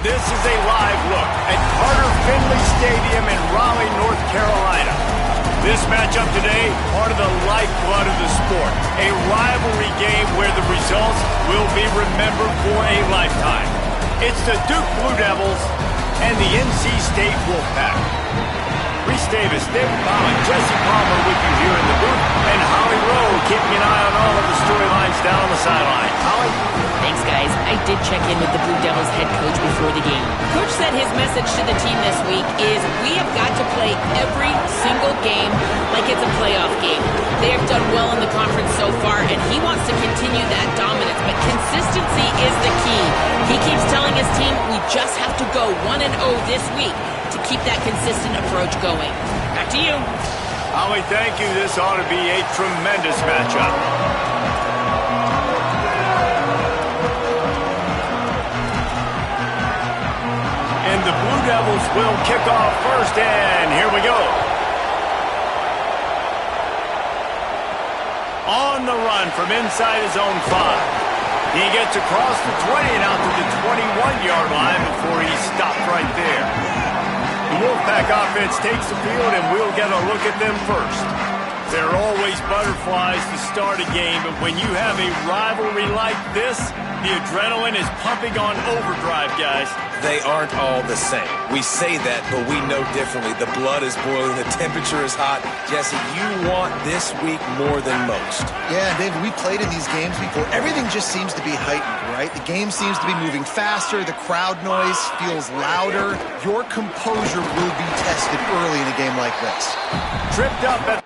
This is a live look at Carter Finley Stadium in Raleigh, North Carolina. This matchup today, part of the lifeblood of the sport. A rivalry game where the results will be remembered for a lifetime. It's the Duke Blue Devils and the NC State Wolfpack. Reese Davis, David Bauman, Jesse Palmer with you here in the booth, and Holly Rowe keeping an eye on all of the storylines down on the sideline. Holly? Thanks, guys. I did check in with the Blue Devils head coach before the game. Coach said his message to the team this week is we have got to play every single game like it's a playoff game. They have done well in the conference so far, and he wants to continue that dominance, but consistency is the key. He keeps telling his team we just have to go 1-0 this week to keep that consistent approach going. Back to you. Holly, thank you. This ought to be a tremendous matchup. And the Blue Devils will kick off first, and here we go. On the run from inside his own 5. He gets across the 20 and out to the 21-yard line before he's stopped right there. The Wolfpack offense takes the field, and we'll get a look at them first. There are always butterflies to start a game, but when you have a rivalry like this, the adrenaline is pumping on overdrive, guys. They aren't all the same. We say that, but we know differently. The blood is boiling. The temperature is hot. Jesse, you want this week more than most. Yeah, David, we played in these games before. Everything just seems to be heightened, right? The game seems to be moving faster. The crowd noise feels louder. Your composure will be tested early in a game like this. Tripped up at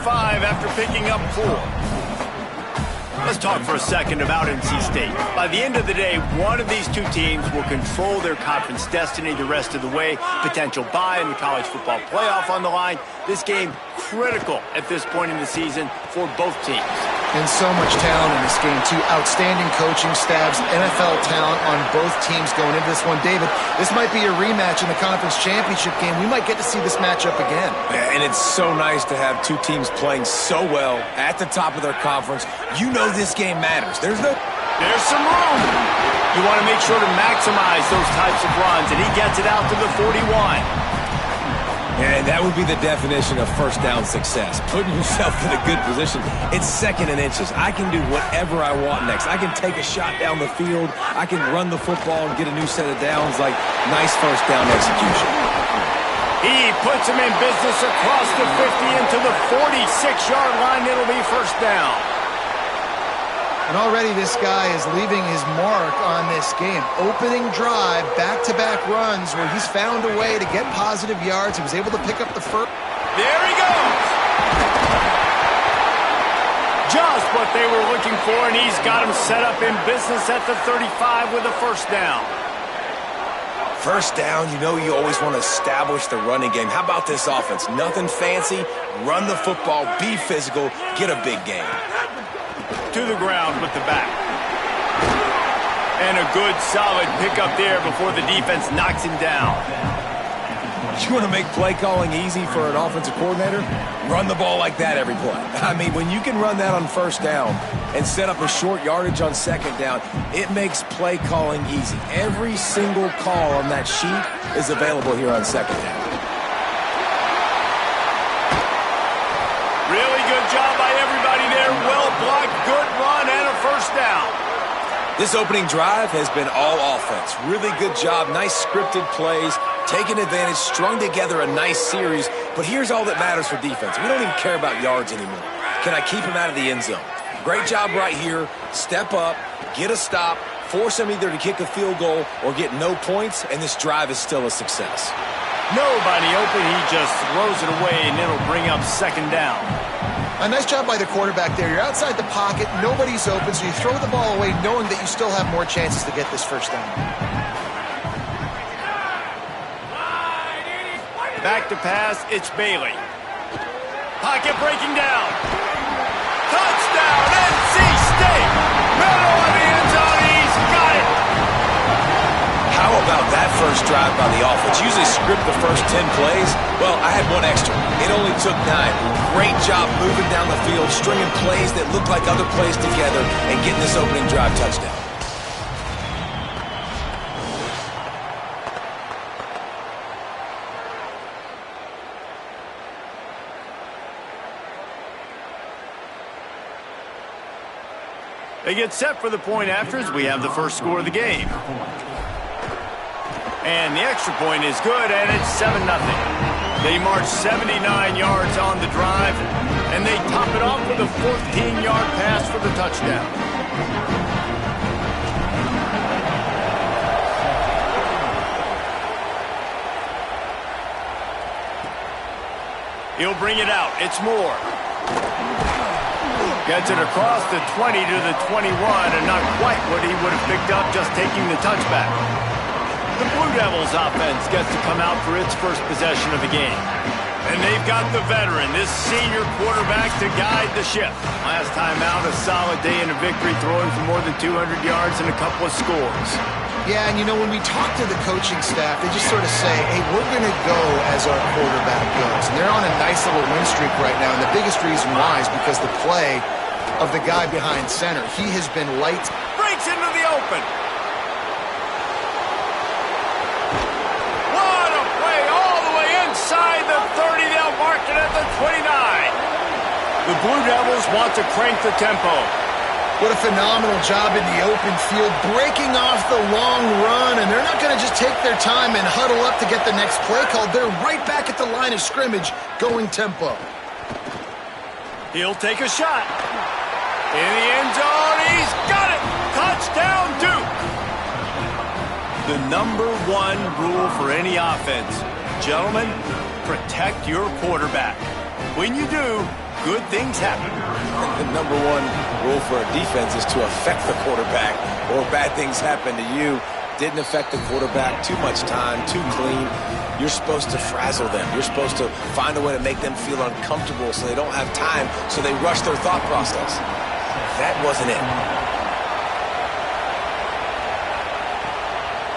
5 after picking up 4. Let's talk for a second about NC State. By the end of the day, one of these two teams will control their conference destiny the rest of the way. Potential bye in the college football playoff on the line. This game critical at this point in the season for both teams. And so much talent in this game, too. Outstanding coaching staffs, NFL talent on both teams going into this one. David, this might be a rematch in the conference championship game. We might get to see this matchup again. And it's so nice to have two teams playing so well at the top of their conference. You know this game matters. There's some room. You want to make sure to maximize those types of runs, and he gets it out to the 41. And that would be the definition of first down success. Putting yourself in a good position. It's second and inches. I can do whatever I want next. I can take a shot down the field. I can run the football and get a new set of downs. Like, nice first down execution. He puts him in business across the 50 into the 46-yard line. It'll be first down. And already this guy is leaving his mark on this game. Opening drive, back-to-back runs where he's found a way to get positive yards. He was able to pick up the first. There he goes. Just what they were looking for, and he's got him set up in business at the 35 with a first down. First down, you know you always want to establish the running game. How about this offense? Nothing fancy. Run the football, be physical, get a big game. To the ground with the back. And a good, solid pickup there before the defense knocks him down. You want to make play calling easy for an offensive coordinator? Run the ball like that every play. I mean, when you can run that on first down and set up a short yardage on second down, it makes play calling easy. Every single call on that sheet is available here on second down. Really good job by everybody there. Well blocked, good run, and a first down. This opening drive has been all offense. Really good job, nice scripted plays, taking advantage, strung together a nice series. But here's all that matters for defense. We don't even care about yards anymore. Can I keep him out of the end zone? Great job right here. Step up, get a stop, force him either to kick a field goal or get no points, and this drive is still a success. Nobody open, he just throws it away, and it'll bring up second down. A nice job by the quarterback there. You're outside the pocket, nobody's open, so you throw the ball away knowing that you still have more chances to get this first down. Back to pass, it's Bailey. Pocket breaking down. Touchdown, NC State! Middle of the end zone, he's got it! How about that for first drive by the offense. Usually script the first 10 plays. Well, I had one extra. It only took 9. Great job moving down the field, stringing plays that look like other plays together, and getting this opening drive touchdown. They get set for the point afters. We have the first score of the game. And the extra point is good, and it's 7-0. They march 79 yards on the drive, and they top it off with a 14-yard pass for the touchdown. He'll bring it out. It's Moore. Gets it across the 20 to the 21, and not quite what he would have picked up just taking the touchback. The Blue Devils offense gets to come out for its first possession of the game. And they've got the veteran, this senior quarterback, to guide the ship. Last time out, a solid day in a victory, throwing for more than 200 yards and a couple of scores. Yeah, and you know, when we talk to the coaching staff, they just sort of say, hey, we're going to go as our quarterback goes. And they're on a nice little win streak right now, and the biggest reason why is because the play of the guy behind center. He has been light. Breaks into the open. What a play all the way inside the 30. They'll mark it at the 29. The Blue Devils want to crank the tempo. What a phenomenal job in the open field, breaking off the long run, and they're not going to just take their time and huddle up to get the next play called. They're right back at the line of scrimmage, going tempo. He'll take a shot. In the end zone, he's got it! Touchdown, Duke! The #1 rule for any offense. Gentlemen, protect your quarterback. When you do, good things happen. The #1 rule for a defense is to affect the quarterback, or bad things happen to you. Didn't affect the quarterback. Too much time, too clean. You're supposed to frazzle them. You're supposed to find a way to make them feel uncomfortable so they don't have time, so they rush their thought process. That wasn't it.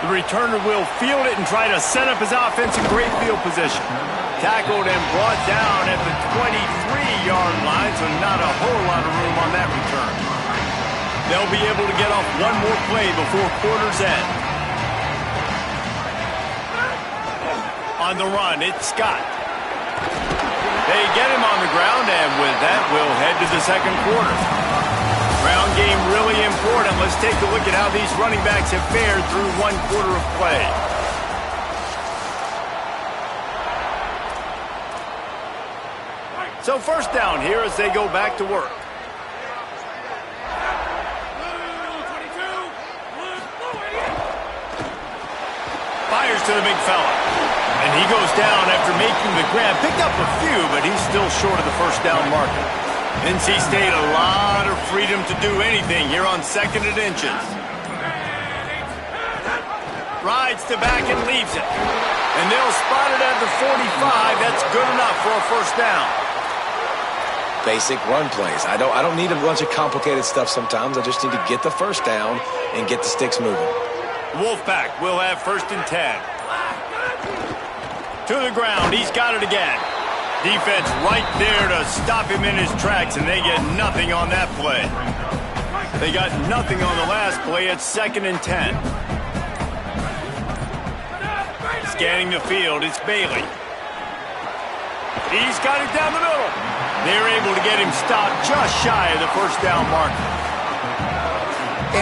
The returner will field it and try to set up his offense in great field position. Tackled and brought down at the 23-yard line, so not a whole lot of room on that return. They'll be able to get off one more play before quarter's end. On the run, it's Scott. They get him on the ground, and with that, we'll head to the second quarter. Ground game really important. Let's take a look at how these running backs have fared through one quarter of play. So first down here as they go back to work. Fires to the big fella. And he goes down after making the grab. Picked up a few, but he's still short of the first down marker. NC State a lot of freedom to do anything here on 2nd and inches. Rides to back and leaves it. And they'll spot it at the 45. That's good enough for a first down. Basic run plays. I don't need a bunch of complicated stuff sometimes. I just need to get the first down and get the sticks moving. Wolfpack will have 1st and 10. To the ground. He's got it again. Defense right there to stop him in his tracks, and they get nothing on that play. They got nothing on the last play. It's 2nd and 10. Scanning the field, it's Bailey. He's got it down the middle. They're able to get him stopped just shy of the first down marker.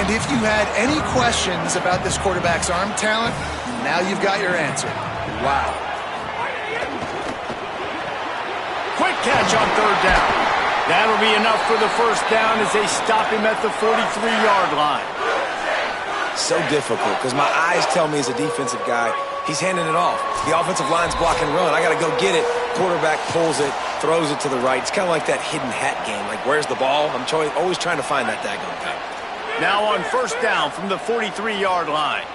And if you had any questions about this quarterback's arm talent, now you've got your answer. Wow. Quick catch on 3rd down. That'll be enough for the first down as they stop him at the 43-yard line. So difficult because my eyes tell me as a defensive guy, he's handing it off. The offensive line's block and run. I got to go get it. Quarterback pulls it, throws it to the right. It's kind of like that hidden hat game. Like, where's the ball? I'm always trying to find that daggone guy. Now on first down from the 43-yard line.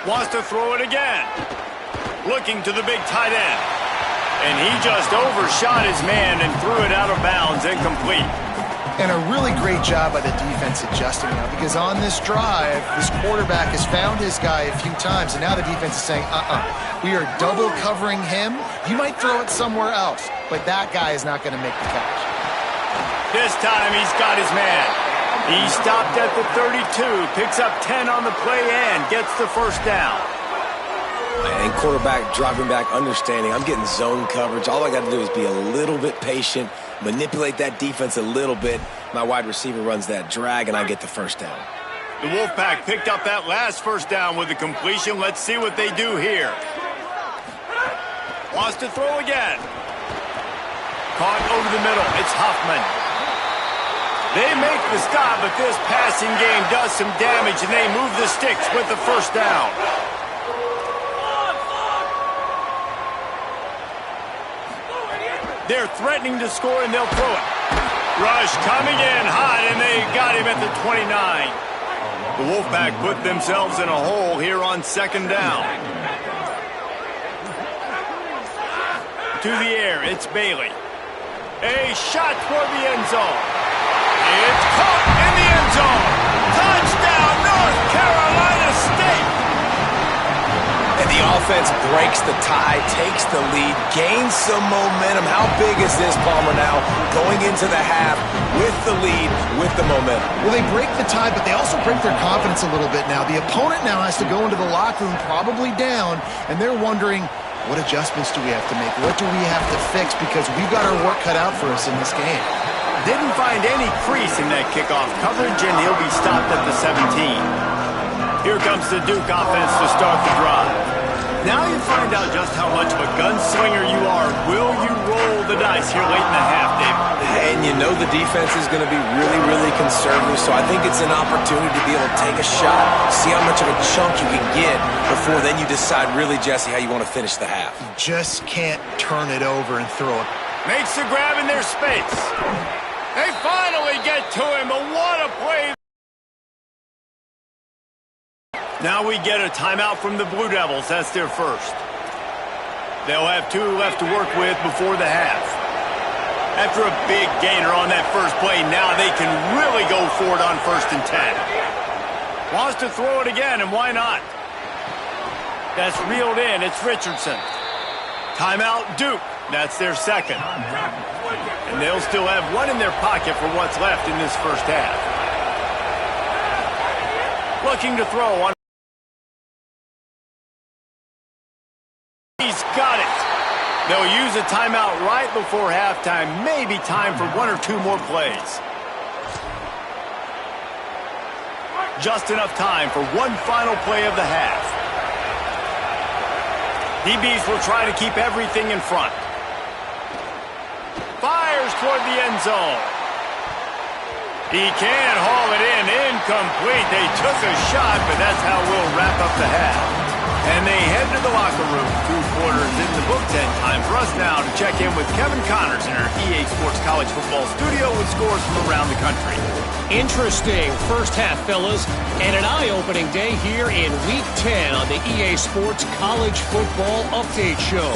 Wants to throw it again. Looking to the big tight end. And he just overshot his man and threw it out of bounds, incomplete. And a really great job by the defense adjusting now, because on this drive, this quarterback has found his guy a few times, and now the defense is saying, we are double covering him. You might throw it somewhere else, but that guy is not going to make the catch. This time he's got his man. He stopped at the 32, picks up 10 on the play and gets the first down. And quarterback dropping back, understanding I'm getting zone coverage. All I got to do is be a little bit patient, manipulate that defense a little bit. My wide receiver runs that drag, and I get the first down. The Wolfpack picked up that last first down with a completion. Let's see what they do here. Wants to throw again. Caught over the middle. It's Huffman. They make the stop, but this passing game does some damage, and they move the sticks with the first down. They're threatening to score, and they'll throw it. Rush coming in hot, and they got him at the 29. The Wolfpack put themselves in a hole here on second down. To the air, it's Bailey. A shot toward the end zone. It's caught in the end zone. Touchdown, North Carolina State. And the offense breaks the tie, takes the lead, gains some momentum. How big is this, Palmer, now going into the half with the lead, with the momentum? Well, they break the tie, but they also break their confidence a little bit now. The opponent now has to go into the locker room probably down, and they're wondering, what adjustments do we have to make? What do we have to fix? Because we've got our work cut out for us in this game. Didn't find any crease in that kickoff coverage, and he'll be stopped at the 17. Here comes the Duke offense to start the drive. Now you find out just how much of a gunslinger you are. Will you roll the dice here late in the half, David? And you know the defense is going to be really, really conservative, so I think it's an opportunity to be able to take a shot, see how much of a chunk you can get before then you decide really, Jesse, how you want to finish the half. You just can't turn it over and throw it. Makes the grab in their space. They finally get to him, but what a play. Now we get a timeout from the Blue Devils. That's their first. They'll have 2 left to work with before the half. After a big gainer on that first play, now they can really go for it on 1st and 10. Wants to throw it again, and why not? That's reeled in. It's Richardson. Timeout, Duke. That's their second. And they'll still have 1 in their pocket for what's left in this first half. Looking to throw on. He's got it. They'll use a timeout right before halftime. Maybe time for 1 or 2 more plays. Just enough time for 1 final play of the half. DBs will try to keep everything in front. Fires toward the end zone. He can't haul it in. Incomplete. They took a shot, but that's how we'll wrap up the half. And they head to the locker room. 2 quarters in the books, and time for us now to check in with Kevin Connors in our EA Sports College Football studio with scores from around the country. Interesting first half, fellas, and an eye-opening day here in Week 10 on the EA Sports College Football Update Show.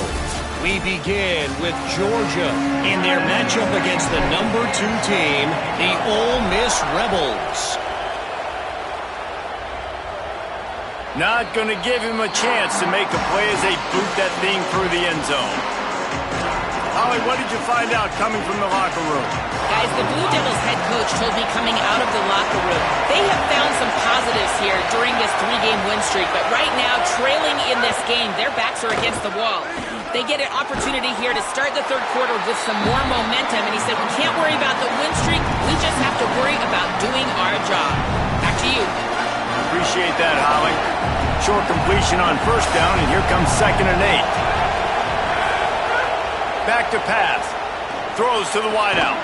We begin with Georgia in their matchup against the number 2 team, the Ole Miss Rebels. Not going to give him a chance to make a play as they boot that thing through the end zone. Holly, what did you find out coming from the locker room? Guys, the Blue Devils head coach told me coming out of the locker room, they have found some positives here during this 3-game win streak, but right now, trailing in this game, their backs are against the wall. They get an opportunity here to start the 3rd quarter with some more momentum, and he said, we can't worry about the win streak, we just have to worry about doing our job. Back to you. Appreciate that, Holly. Short completion on 1st down, and here comes 2nd and 8. Back to pass. Throws to the wideout.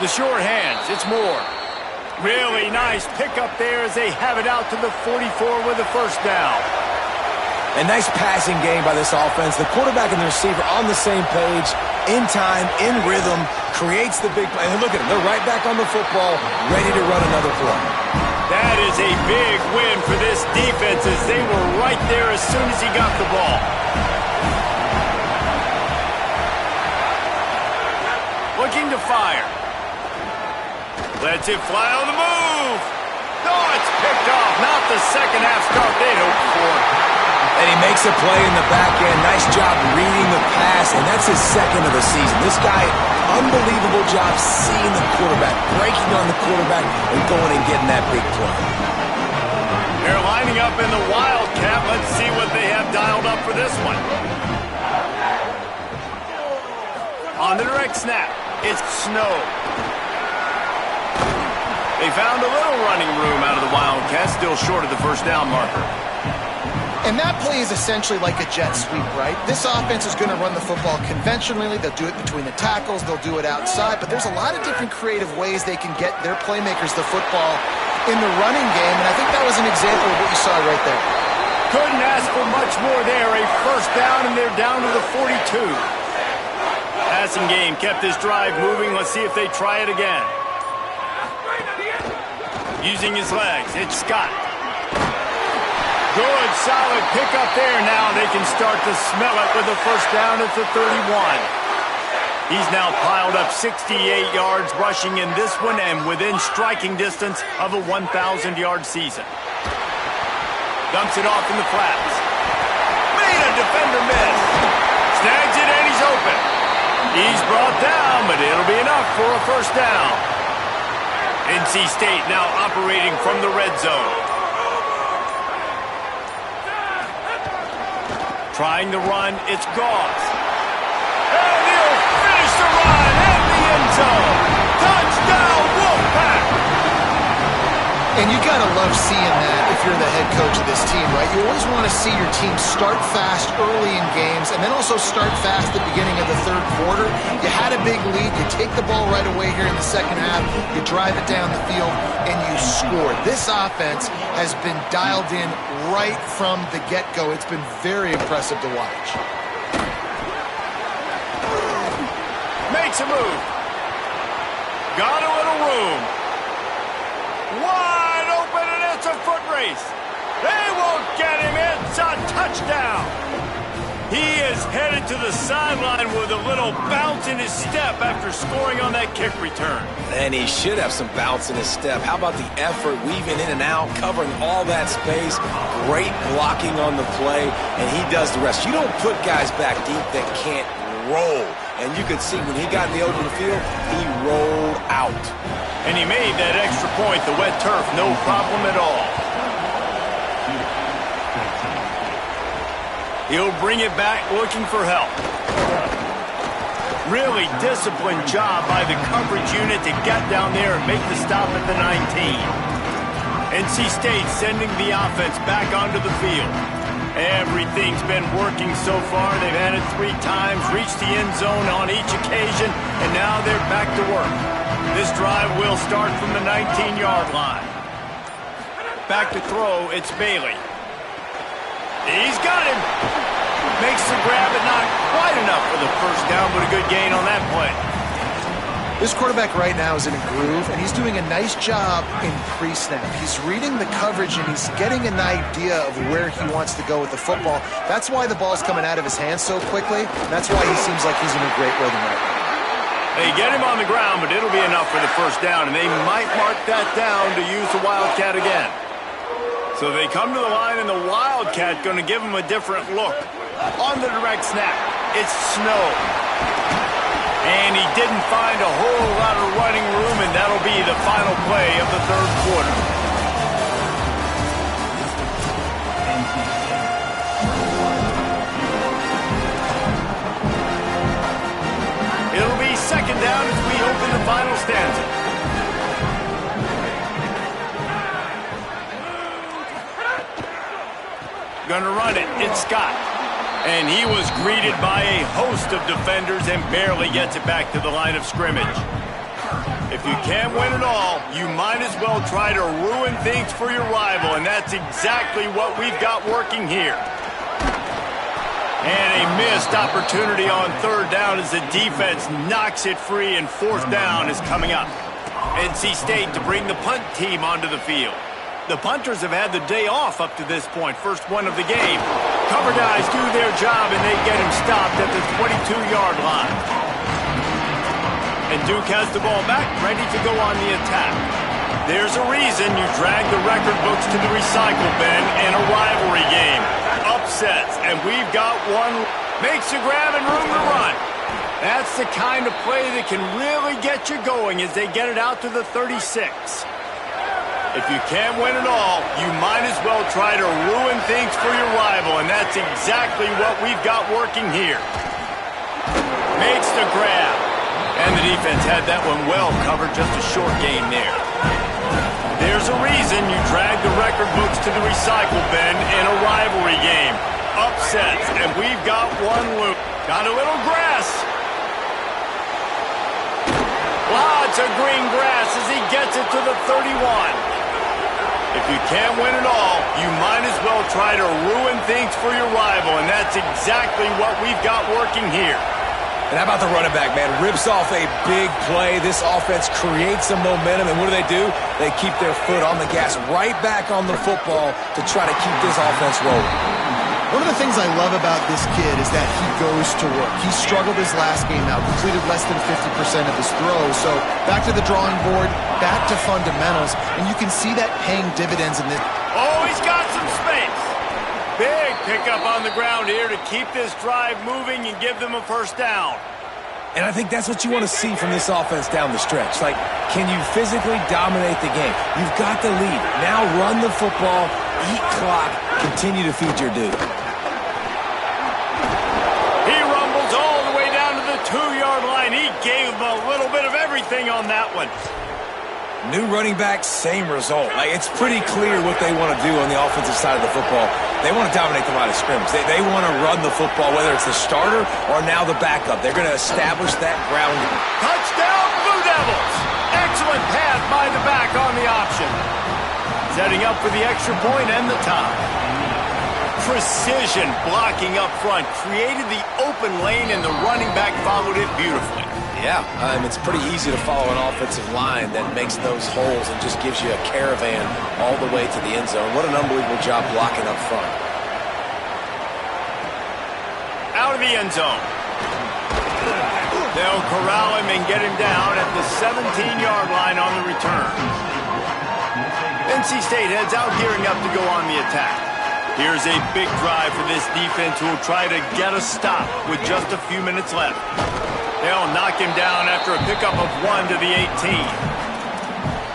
The short hands, it's Moore. Really nice pickup there as they have it out to the 44 with the 1st down. A nice passing game by this offense. The quarterback and the receiver on the same page, in time, in rhythm, creates the big play. And look at them. They're right back on the football, ready to run another play. That is a big win for this defense as they were right there as soon as he got the ball. Looking to fire. Lets it fly on the move. Oh, it's picked off. Not the second half start they'd hoped for. And he makes a play in the back end. Nice job reading the pass, and that's his second of the season. This guy, unbelievable job seeing the quarterback, breaking on the quarterback, and going and getting that big play. They're lining up in the Wildcat. Let's see what they have dialed up for this one. On the direct snap, it's Snow. They found a little running room out of the Wildcats, still short of the first down marker. And that play is essentially like a jet sweep, right? This offense is going to run the football conventionally. They'll do it between the tackles. They'll do it outside. But there's a lot of different creative ways they can get their playmakers the football in the running game. And I think that was an example of what you saw right there. Couldn't ask for much more there. A first down, and they're down to the 42. Passing game kept this drive moving. Let's see if they try it again. Using his legs, it's Scott. Good, solid pickup there. Now they can start to smell it with a first down at the 31. He's now piled up 68 yards rushing in this one and within striking distance of a 1,000-yard season. Dumps it off in the flats. Made a defender miss. Snags it and he's open. He's brought down, but it'll be enough for a first down. NC State now operating from the red zone. Trying the run, it's Goss. And he'll finish the run at the end zone. Touchdown, Wolfpack! And you got to love seeing that if you're the head coach of this team, right? You always want to see your team start fast early in games and then also start fast at the beginning of the third quarter. You had a big lead. You take the ball right away here in the second half. You drive it down the field, and you score. This offense has been dialed in right from the get-go. It's been very impressive to watch. Makes a move. Got a little room. Wide open, and it's a foot race. They won't get him. It's a touchdown. He is headed to the sideline with a little bounce in his step after scoring on that kick return. And he should have some bounce in his step. How about the effort, weaving in and out, covering all that space, great blocking on the play, and he does the rest. You don't put guys back deep that can't roll. And you could see when he got in the open field, he rolled out. And he made that extra point, the wet turf, no problem at all. He'll bring it back looking for help. Really disciplined job by the coverage unit to get down there and make the stop at the 19. NC State sending the offense back onto the field. Everything's been working so far. They've had it 3 times, reached the end zone on each occasion, and now they're back to work. This drive will start from the 19-yard line. Back to throw, it's Bailey. He's got him. Makes the grab, but not quite enough for the first down, but a good gain on that play. This quarterback right now is in a groove, and he's doing a nice job in pre-snap. He's reading the coverage, and he's getting an idea of where he wants to go with the football. That's why the ball's coming out of his hands so quickly. That's why he seems like he's in a great rhythm right now. They get him on the ground, but it'll be enough for the first down, and they might mark that down to use the Wildcat again. So they come to the line, and the Wildcat going to give him a different look. On the direct snap, it's Snow. And he didn't find a whole lot of running room, and that'll be the final play of the third quarter. It'll be second down as we open the final stanza. Gonna run it. It's Scott. And he was greeted by a host of defenders and barely gets it back to the line of scrimmage. If you can't win it all, you might as well try to ruin things for your rival, and that's exactly what we've got working here. And a missed opportunity on third down as the defense knocks it free, and fourth down is coming up. NC State to bring the punt team onto the field. The punters have had the day off up to this point, first one of the game. Cover guys do their job, and they get him stopped at the 22-yard line. And Duke has the ball back, ready to go on the attack. There's a reason you drag the record books to the recycle bin in a rivalry game. Upsets, and we've got one. Makes the grab and room to run. That's the kind of play that can really get you going as they get it out to the 36. If you can't win it all, you might as well try to ruin things for your rival, and that's exactly what we've got working here. Makes the grab. And the defense had that one well covered, just a short gain there. There's a reason you drag the record books to the recycle bin in a rivalry game. Upsets, and we've got one loop. Got a little grass. Lots of green grass as he gets it to the 31. If you can't win it all, you might as well try to ruin things for your rival, and that's exactly what we've got working here. And how about the running back, man? Rips off a big play. This offense creates some momentum, and what do? They keep their foot on the gas, right back on the football to try to keep this offense rolling. One of the things I love about this kid is that he goes to work. He struggled his last game out, completed less than 50% of his throws. So back to the drawing board, back to fundamentals, and you can see that paying dividends in this. Oh, he's got some space. Big pickup on the ground here to keep this drive moving and give them a first down. And I think that's what you want to see from this offense down the stretch. Like, can you physically dominate the game? You've got the lead. Now run the football, eat clock, continue to feed your dude. He rumbles all the way down to the 2-yard line. He gave him a little bit of everything on that one. New running back, same result. Like, it's pretty clear what they want to do on the offensive side of the football. They want to dominate the line of scrimmage. They want to run the football, whether it's the starter or now the backup. They're going to establish that ground. Touchdown, Blue Devils! Excellent pass by the back on the option. Setting up for the extra point and the tie. Precision blocking up front. Created the open lane, and the running back followed it beautifully. Yeah, it's pretty easy to follow an offensive line that makes those holes and just gives you a caravan all the way to the end zone. What an unbelievable job blocking up front. Out of the end zone. They'll corral him and get him down at the 17-yard line on the return. NC State heads out, gearing up to go on the attack. Here's a big drive for this defense who will try to get a stop with just a few minutes left. They'll knock him down after a pickup of 1 to the 18.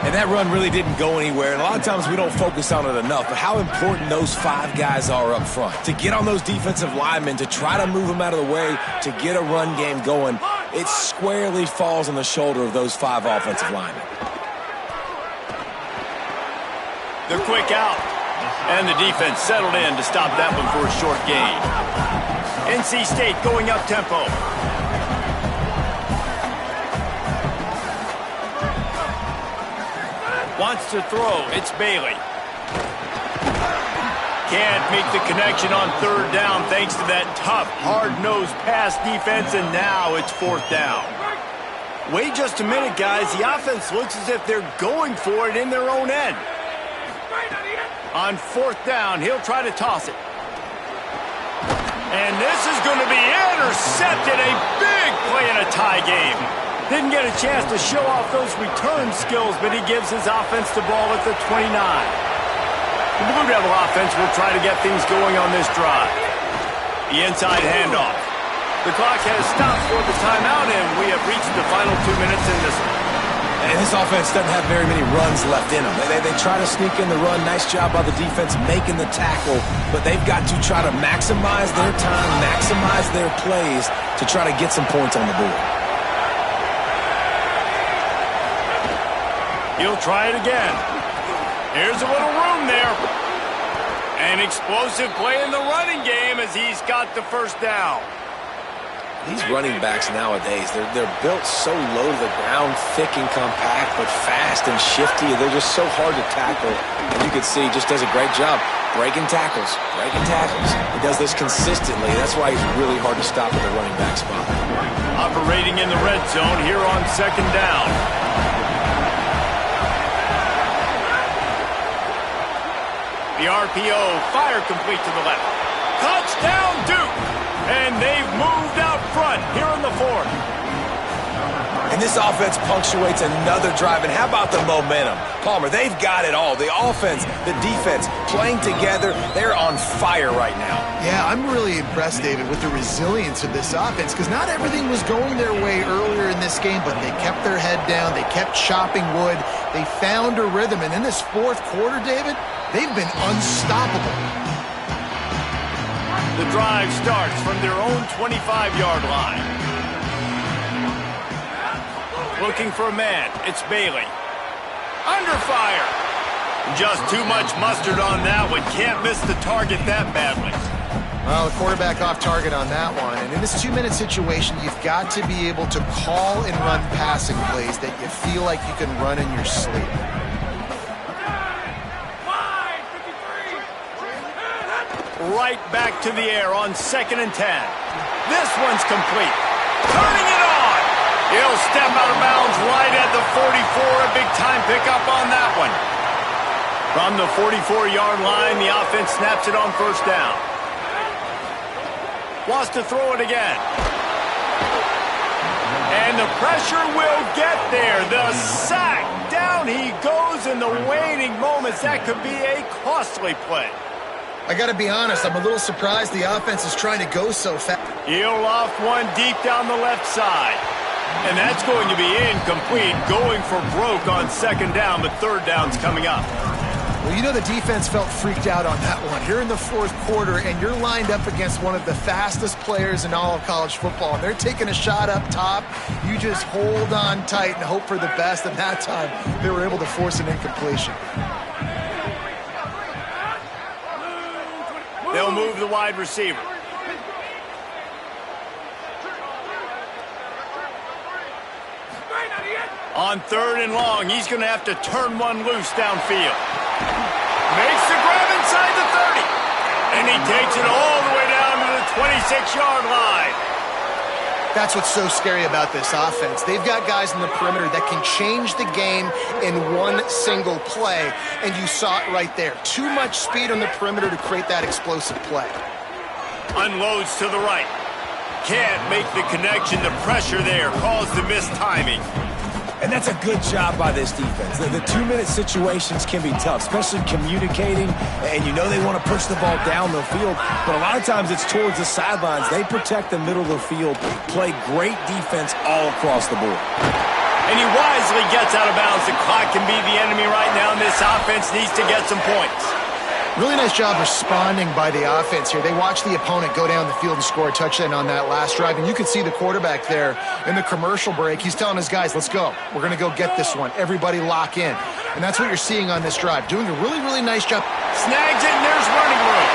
And that run really didn't go anywhere. And a lot of times we don't focus on it enough, but how important those 5 guys are up front. To get on those defensive linemen, to try to move them out of the way, to get a run game going, it squarely falls on the shoulder of those 5 offensive linemen. The quick out. And the defense settled in to stop that one for a short gain. NC State going up tempo. Wants to throw. It's Bailey. Can't make the connection on 3rd down thanks to that tough, hard-nosed pass defense, and now it's 4th down. Wait just a minute, guys. The offense looks as if they're going for it in their own end. On 4th down, he'll try to toss it. And this is going to be intercepted. A big play in a tie game. Didn't get a chance to show off those return skills, but he gives his offense the ball at the 29. The Blue Devil offense will try to get things going on this drive. The inside handoff. The clock has stopped for the timeout, and we have reached the final 2 minutes in this one. And this offense doesn't have very many runs left in them. They try to sneak in the run. Nice job by the defense making the tackle, but they've got to try to maximize their time, maximize their plays to try to get some points on the board. He'll try it again. Here's a little room there. An explosive play in the running game as he's got the first down. These running backs nowadays, they're built so low to the ground, thick and compact, but fast and shifty. They're just so hard to tackle. And you can see he just does a great job breaking tackles, breaking tackles. He does this consistently. That's why he's really hard to stop at the running back spot. Operating in the red zone here on 2nd down. The RPO, fire complete to the left. Touchdown, Duke! And they've moved out front here in the 4th. And this offense punctuates another drive. And how about the momentum? Palmer, they've got it all. The offense, the defense, playing together. They're on fire right now. Yeah, I'm really impressed, David, with the resilience of this offense, because not everything was going their way earlier in this game, but they kept their head down. They kept chopping wood. They found a rhythm. And in this fourth quarter, David, they've been unstoppable. The drive starts from their own 25-yard line. Looking for a man. It's Bailey. Under fire. Just too much mustard on that one. Can't miss the target that badly. Well, the quarterback off target on that one. And in this 2-minute situation, you've got to be able to call and run passing plays that you feel like you can run in your sleep. Right back to the air on 2nd and 10. This one's complete. Turning it on. He'll step out of bounds right at the 44. A big-time pickup on that one. From the 44-yard line, the offense snaps it on 1st down. Wants to throw it again. And the pressure will get there. The sack. Down he goes in the waning moments. That could be a costly play. I got to be honest, I'm a little surprised the offense is trying to go so fast. He'll off one deep down the left side. And that's going to be incomplete, going for broke on 2nd down, but 3rd down's coming up. Well, you know the defense felt freaked out on that one. You're in the 4th quarter, and you're lined up against one of the fastest players in all of college football. And they're taking a shot up top. You just hold on tight and hope for the best. And that time, they were able to force an incompletion. They'll move the wide receiver. On 3rd and long, he's going to have to turn one loose downfield. Makes the grab inside the 30. And he takes it all the way down to the 26-yard line. That's what's so scary about this offense. They've got guys in the perimeter that can change the game in one single play, and you saw it right there. Too much speed on the perimeter to create that explosive play. Unloads to the right. Can't make the connection. The pressure there caused the missed timing. And that's a good job by this defense. The 2-minute situations can be tough, especially communicating, and you know they want to push the ball down the field, but a lot of times it's towards the sidelines. They protect the middle of the field, play great defense all across the board. And he wisely gets out of bounds. The clock can be the enemy right now, and this offense needs to get some points. Really nice job responding by the offense here. They watched the opponent go down the field and score a touchdown on that last drive. And you could see the quarterback there in the commercial break. He's telling his guys, let's go. We're going to go get this one. Everybody lock in. And that's what you're seeing on this drive. Doing a really, really nice job. Snags it, and there's running room.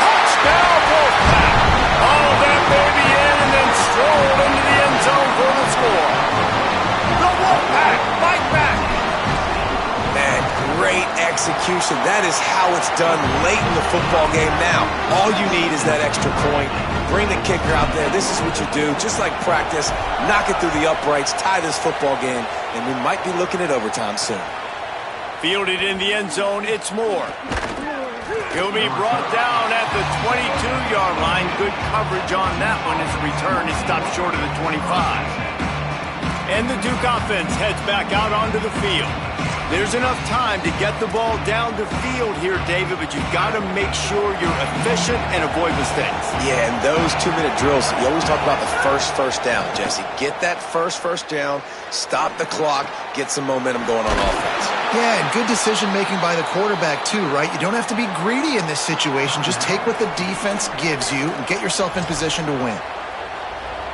Touchdown, Wolfpack. All that baby in and then strolled into the end zone for the score. The Wolfpack fight back. Man, great execution. That is how it's done late in the football game now. All you need is that extra point. Bring the kicker out there. This is what you do. Just like practice, knock it through the uprights, tie this football game, and we might be looking at overtime soon. Fielded in the end zone, it's Moore. He'll be brought down at the 22-yard line. Good coverage on that one as the return is stopped short of the 25. And the Duke offense heads back out onto the field. There's enough time to get the ball down the field here, David, but you've got to make sure you're efficient and avoid mistakes. Yeah, and those 2-minute drills, you always talk about the first down, Jesse. Get that first down, stop the clock, get some momentum going on offense. Yeah, and good decision-making by the quarterback, too, right? You don't have to be greedy in this situation. Just take what the defense gives you and get yourself in position to win.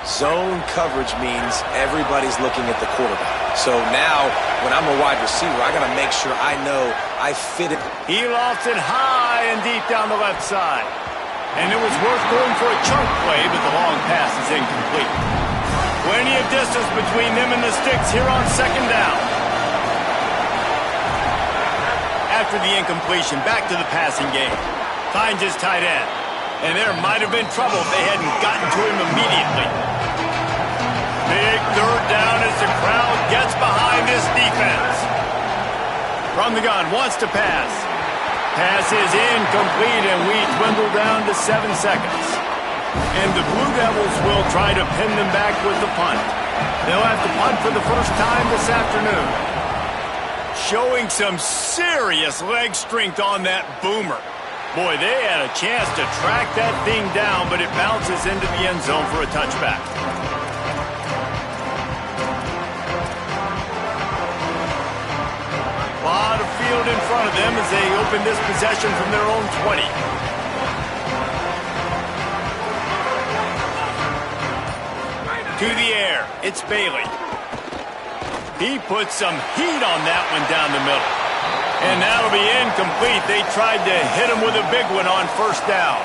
Zone coverage means everybody's looking at the quarterback. So now, when I'm a wide receiver, I got to make sure I know I fit it. He lofts it high and deep down the left side. And it was worth going for a chunk play, but the long pass is incomplete. Plenty of distance between them and the sticks here on 2nd down. After the incompletion, back to the passing game. Finds his tight end. And there might have been trouble if they hadn't gotten to him immediately. Big 3rd down as the crowd gets behind this defense. From the gun, wants to pass. Pass is incomplete, and we dwindle down to 7 seconds. And the Blue Devils will try to pin them back with the punt. They'll have to punt for the first time this afternoon. Showing some serious leg strength on that boomer. Boy, they had a chance to track that thing down, but it bounces into the end zone for a touchback. A lot of field in front of them as they open this possession from their own 20. To the air, it's Bailey. He puts some heat on that one down the middle. And that'll be incomplete. They tried to hit him with a big one on first down.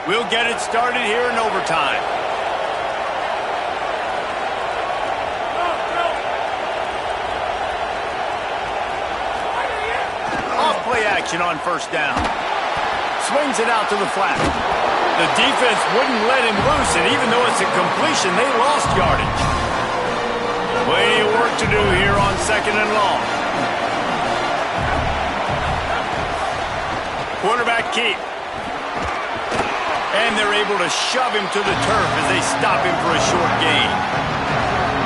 We'll get it started here in overtime. Off play action on first down. Swings it out to the flat. The defense wouldn't let him loose, and even though it's a completion, they lost yardage. Plenty of work to do here on second and long. Quarterback keep. And they're able to shove him to the turf as they stop him for a short gain.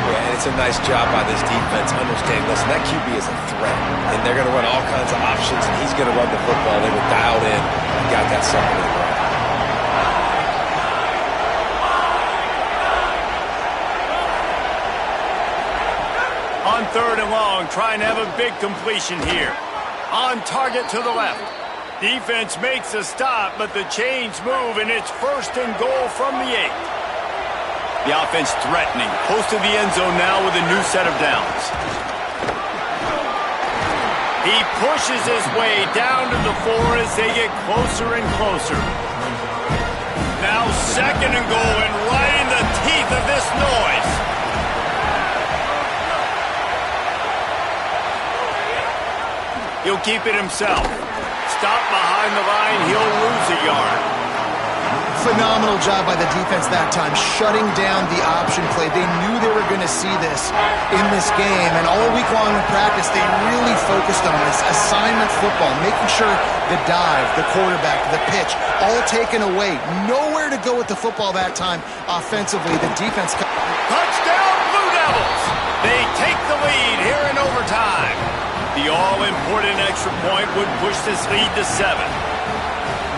Yeah, and it's a nice job by this defense understanding, listen, that QB is a threat, and they're going to run all kinds of options, and he's going to run the football. They were dialed in and got that sucker to the ground. On third and long, trying to have a big completion here. On target to the left. Defense makes a stop, but the chains move, and it's first and goal from the 8. The offense threatening. Close to the end zone now with a new set of downs. He pushes his way down to the 4 as they get closer and closer. Now second and goal, and right in the teeth of this noise. He'll keep it himself. Stop behind the line, he'll lose a yard. Phenomenal job by the defense that time, shutting down the option play. They knew they were going to see this in this game, and all week long in practice, they really focused on this assignment football, making sure the dive, the quarterback, the pitch, all taken away. Nowhere to go with the football that time offensively. The defense... Touchdown, Blue Devils! They take the lead here in overtime. The all-important extra point would push this lead to 7.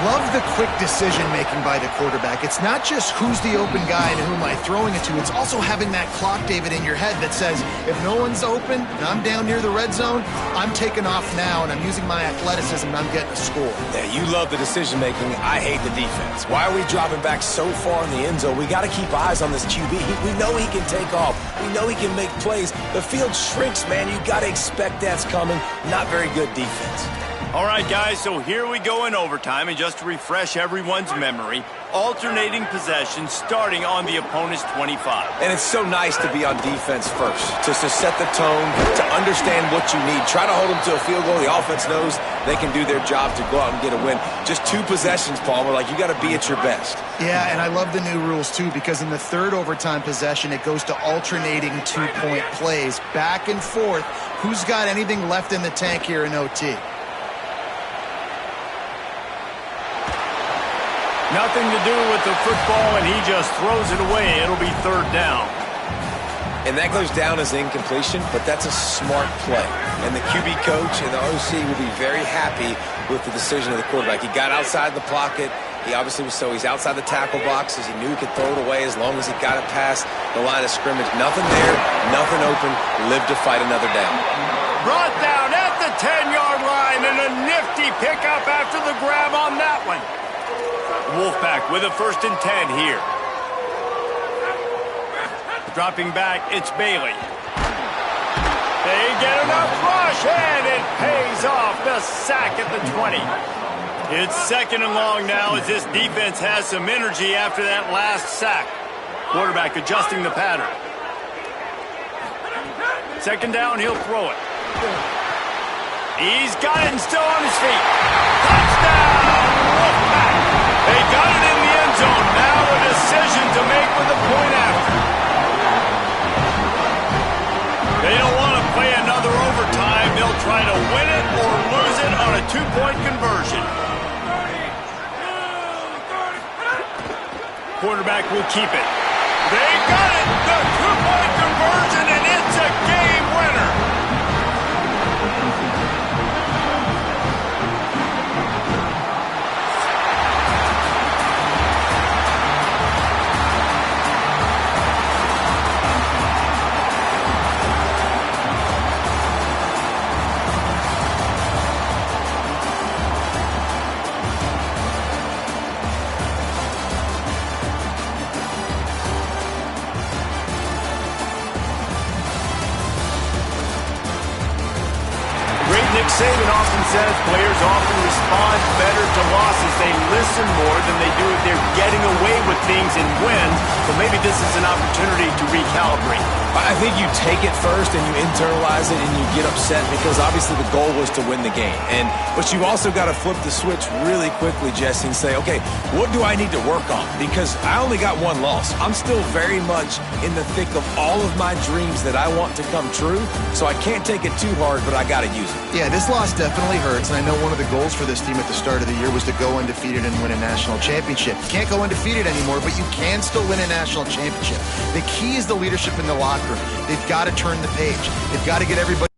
Love the quick decision-making by the quarterback. It's not just who's the open guy and who am I throwing it to. It's also having that clock, David, in your head that says, if no one's open and I'm down near the red zone, I'm taking off now and I'm using my athleticism and I'm getting a score. Yeah, you love the decision-making. I hate the defense. Why are we dropping back so far in the end zone? We got to keep eyes on this QB. We know he can take off. We know he can make plays. The field shrinks, man. You got to expect that's coming. Not very good defense. All right, guys, so here we go in overtime, and just to refresh everyone's memory, alternating possession starting on the opponent's 25. And it's so nice to be on defense first, just to set the tone, to understand what you need. Try to hold them to a field goal. The offense knows they can do their job to go out and get a win. Just 2 possessions, Palmer, like you got to be at your best. Yeah, and I love the new rules, too, because in the third overtime possession, it goes to alternating 2-point plays, back and forth. Who's got anything left in the tank here in OT? Nothing to do with the football, and he just throws it away. It'll be third down. And that goes down as incompletion, but that's a smart play. And the QB coach and the OC will be very happy with the decision of the quarterback. He got outside the pocket. He obviously was he's outside the tackle boxes. He knew he could throw it away as long as he got it past the line of scrimmage. Nothing there, nothing open. Live to fight another down. Brought down at the 10-yard line, and a nifty pickup after the grab on that one. Wolfpack with a 1st and 10 here. Dropping back, it's Bailey. They get enough rush, and it pays off. The sack at the 20. It's 2nd and long now as this defense has some energy after that last sack. Quarterback adjusting the pattern. Second down, he'll throw it. He's got it and still on his feet. Touchdown! Wolfpack! They got it in the end zone. Now a decision to make with the point after. They don't want to play another overtime. They'll try to win it or lose it on a two-point conversion. Quarterback will keep it. They got it! The two-point conversion, and it's a game winner! Nick Saban often says players often respond better to losses. They listen more than they do if they're getting away with things and wins. So maybe this is an opportunity to recalibrate. I think you take it first and you internalize it and you get upset because obviously the goal was to win the game. But you've also got to flip the switch really quickly, Jesse, and say, okay, what do I need to work on? Because I only got one loss. I'm still very much in the thick of all of my dreams that I want to come true. So I can't take it too hard, but I got to use it. Yeah, this loss definitely hurts, and I know one of the goals for this team at the start of the year was to go undefeated and win a national championship. You can't go undefeated anymore, but you can still win a national championship. The key is the leadership in the locker room. They've got to turn the page. They've got to get everybody